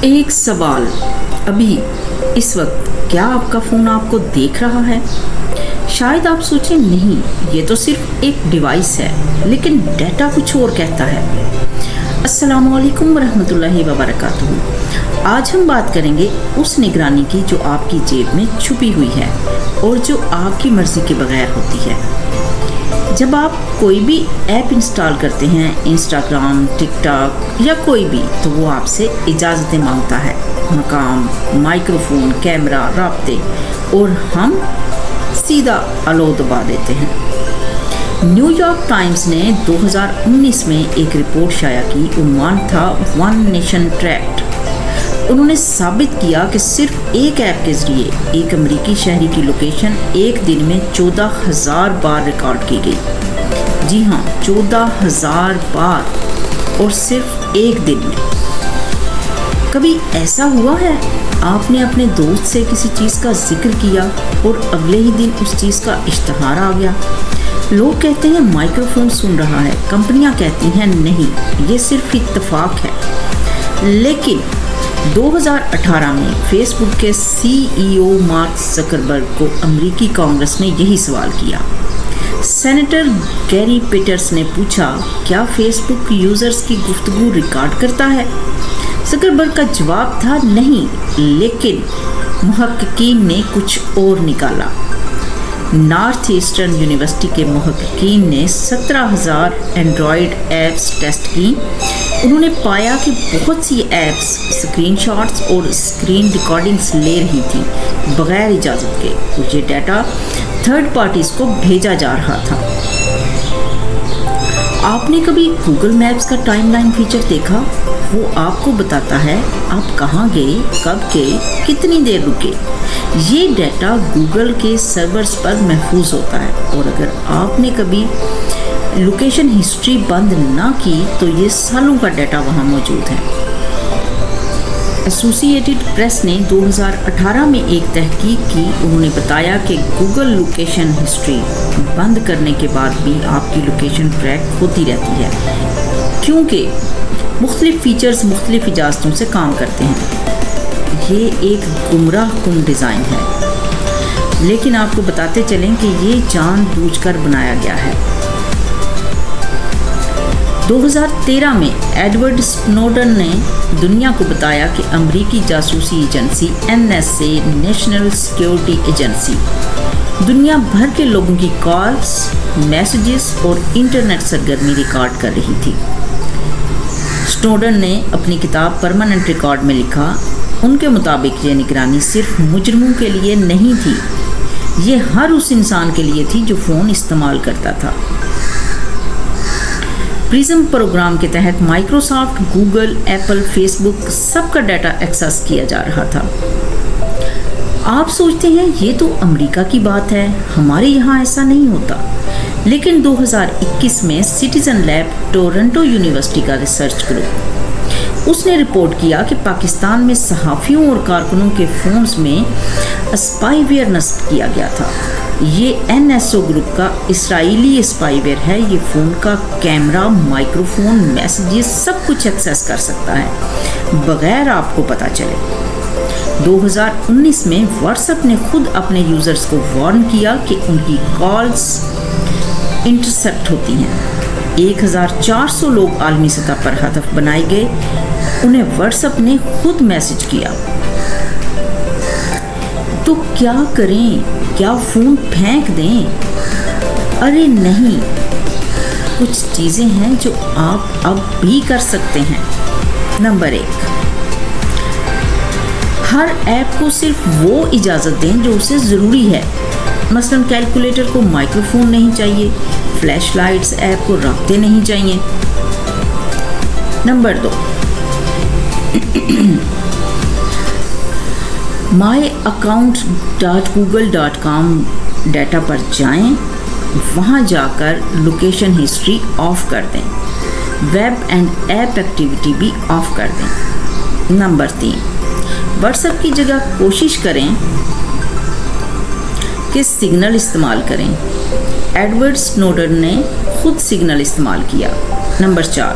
ایک سوال، ابھی اس وقت کیا آپ کا فون آپ کو دیکھ رہا ہے؟ شاید آپ سوچیں نہیں، یہ تو صرف ایک ڈیوائس ہے، لیکن ڈیٹا کچھ اور کہتا ہے۔ السلام علیکم ورحمۃ اللہ وبرکاتہ۔ آج ہم بات کریں گے اس نگرانی کی جو آپ کی جیب میں چھپی ہوئی ہے اور جو آپ کی مرضی کے بغیر ہوتی ہے۔ جب آپ کوئی بھی ایپ انسٹال کرتے ہیں، انسٹاگرام، ٹک ٹاک یا کوئی بھی، تو وہ آپ سے اجازتیں مانگتا ہے، مقام، مائکرو فون، کیمرہ، رابطے، اور ہم سیدھا الو دبا دیتے ہیں۔ نیو یارک ٹائمز نے 2019 میں ایک رپورٹ شائع کی، عنوان تھا ون نیشن ٹریکڈ۔ انہوں نے ثابت کیا کہ صرف ایک ایپ کے ذریعے ایک امریکی شہری کی لوکیشن ایک دن میں 14,000 بار ریکارڈ کی گئی۔ جی ہاں، 14,000 بار، اور صرف ایک دن میں۔ کبھی ایسا ہوا ہے آپ نے اپنے دوست سے کسی چیز کا ذکر کیا اور اگلے ہی دن اس چیز کا اشتہار آ گیا؟ لوگ کہتے ہیں مائکرو فون سن رہا ہے، کمپنیاں کہتی ہیں نہیں، یہ صرف اتفاق ہے۔ لیکن 2018 میں فیس بک کے CEO مارک زکربرگ کو امریکی کانگریس نے یہی سوال کیا۔ سینیٹر گیری پیٹرز نے پوچھا، کیا فیس بک یوزرز کی گفتگو ریکارڈ کرتا ہے؟ زکربرگ کا جواب تھا نہیں، لیکن محققین نے کچھ اور نکالا۔ نارتھ ایسٹرن یونیورسٹی کے محققین نے 17,000 اینڈرائیڈ ایپس ٹیسٹ کی۔ انہوں نے پایا کہ بہت سی ایپس اسکرین شاٹس اور اسکرین ریکارڈنگز لے رہی تھیں بغیر اجازت کے، اور یہ ڈیٹا تھرڈ پارٹیز کو بھیجا جا رہا تھا۔ آپ نے کبھی گوگل میپس کا ٹائم لائن فیچر دیکھا؟ وہ آپ کو بتاتا ہے آپ کہاں گئے، کب گئے، کتنی دیر رکے۔ یہ ڈیٹا گوگل کے سرورز پر محفوظ ہوتا ہے، اور اگر آپ نے کبھی لوکیشن ہسٹری بند نہ کی تو یہ سالوں کا ڈیٹا وہاں موجود ہے۔ ایسوسی ایٹڈ پریس نے 2018 میں ایک تحقیق کی۔ انہوں نے بتایا کہ گوگل لوکیشن ہسٹری بند کرنے کے بعد بھی آپ کی لوکیشن ٹریک ہوتی رہتی ہے، کیونکہ مختلف فیچرز مختلف اجازتوں سے کام کرتے ہیں۔ یہ ایک گمراہ کن ڈیزائن ہے، لیکن آپ کو بتاتے چلیں کہ یہ جان بوجھ کر بنایا گیا ہے۔ 2013 میں ایڈورڈ سنوڈن نے دنیا کو بتایا کہ امریکی جاسوسی agency NSA، national security agency, دنیا بھر کے لوگوں کی کالز، میسیجز اور انٹرنیٹ سرگرمی ریکارڈ کر رہی تھی۔ سنوڈن نے اپنی کتاب پرماننٹ ریکارڈ میں لکھا، ان کے مطابق یہ نگرانی صرف مجرموں کے لیے نہیں تھی، یہ ہر اس انسان کے لیے تھی جو فون استعمال کرتا تھا۔ پریزم پروگرام کے تحت مائکروسافٹ، گوگل، ایپل، فیس بک، سب کا ڈیٹا ایکسس کیا جا رہا تھا۔ آپ سوچتے ہیں یہ تو امریکہ کی بات ہے، ہمارے یہاں ایسا نہیں ہوتا۔ لیکن 2021 میں سٹیزن لیب، ٹورنٹو یونیورسٹی کا ریسرچ گروپ، اس نے رپورٹ کیا کہ پاکستان میں صحافیوں اور کارکنوں کے فونز میں اسپائی ویئر نصب کیا گیا تھا۔ یہ NSO گروپ کا اسرائیلی اسپائی ویئر ہے۔ یہ فون کا کیمرہ، مائکرو فون، میسیجز، سب کچھ ایکسیس کر سکتا ہے بغیر آپ کو پتہ چلے۔ 2019 میں واٹس ایپ نے خود اپنے یوزرز کو وارن کیا کہ ان کی کالز انٹرسیپٹ ہوتی ہیں۔ 1,400 لوگ عالمی سطح پر ہدف بنائے گئے، انہیں واٹس ایپ نے خود میسج کیا۔ تو کیا کریں؟ کیا فون پھینک دیں؟ ارے نہیں، کچھ چیزیں ہیں جو آپ اب بھی کر سکتے ہیں۔ نمبر 1، ہر ایپ کو صرف وہ اجازت دیں جو اسے ضروری ہے۔ مثلا کیلکولیٹر کو مائکرو فون نہیں چاہیے، فلیش لائٹس ایپ کو رابطے نہیں چاہیے۔ نمبر 2، myaccount.google.com ڈیٹا پر جائیں، وہاں جا کر لوکیشن ہسٹری آف کر دیں، ویب اینڈ ایپ ایکٹیویٹی بھی آف کر دیں۔ نمبر 3، واٹس ایپ کی جگہ کوشش کریں کہ سگنل استعمال کریں۔ ایڈورڈ سنوڈن نے خود سگنل استعمال کیا۔ نمبر 4،